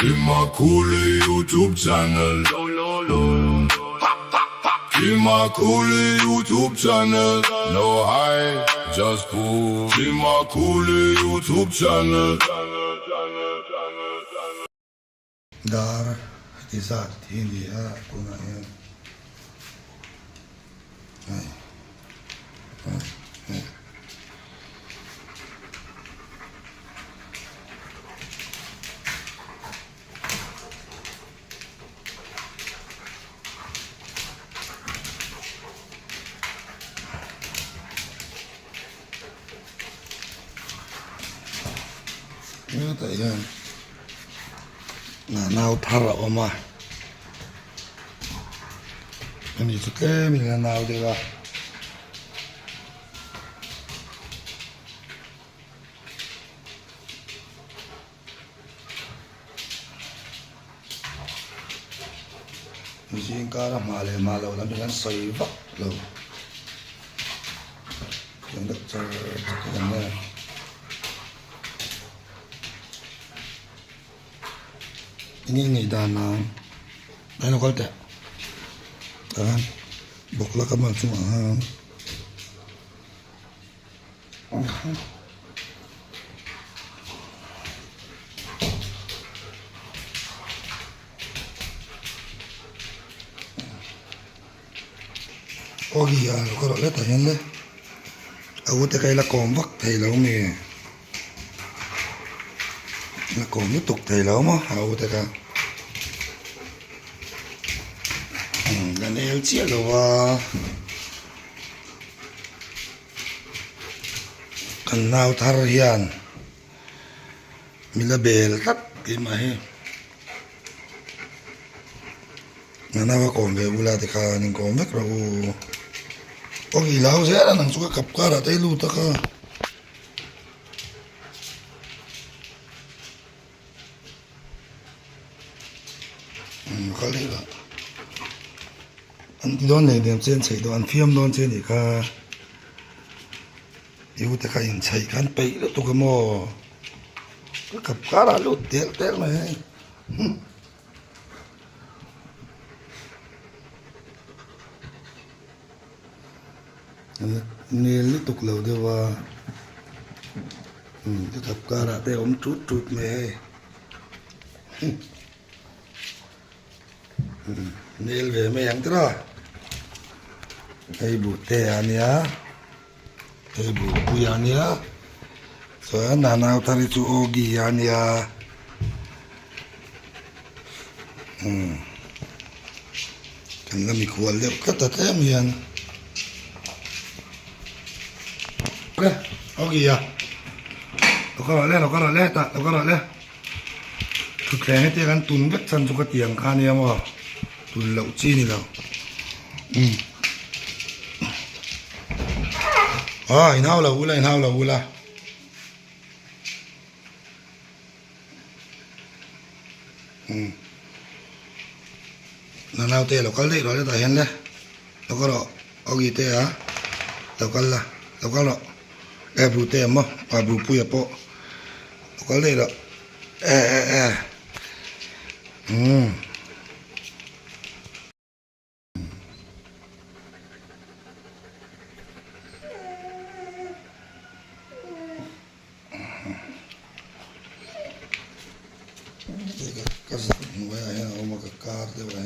Till my cool YouTube channel. Till my cool YouTube channel. No high, just cool. Till my cool YouTube channel. Dar isat hindi kuna yan. Ay. Ini tak yan. Nào thara oma. Ini suka mina nào dega. Mungkin cara malau dan dengan soiva lo. Yang dokter yang mana? Ini dana, dana kolta, kan? Bukla kamal cuma. Oh iya, kalau lihat aja nih, aku teh kayak kompak, thầy lâu mì, là kom tiếp tục thầy lâu mà, aku teh kan. Lần này chia rồi cần nào thar hiền mình là bèl tắt cái mà he ngày nào còn về bula thì khá nên còn biết rồi có gì lão sẽ là năng suất cặp cá là thấy luôn tất cả khó lấy rồi anh đón này điểm trên chạy đoàn phim đón trên thì cả yêu thì cả hiện chạy khán bậy là tôi cái mò cái cặp cá là lụt tiếc tiếc này nên liên tục lâu đưa vào cái cặp cá là để ống chút chút mày nên về mấy anh đó ibu teh ania ibu puyania so nana tari tu ogi ania kan kami kual lep kata temian ogi ya lo karo le tak lo karo le thực tế thì kan tun vết chân cho cái tiếng khania mà tun lẩu chi ni đâu inhau la ula nào tê lokal dei rồi ta hen le lokal ro ogi te ha lokal ro e bru te mo pa bru pu ya po lokal dei ro Kasih ya, oma kekar tu ya.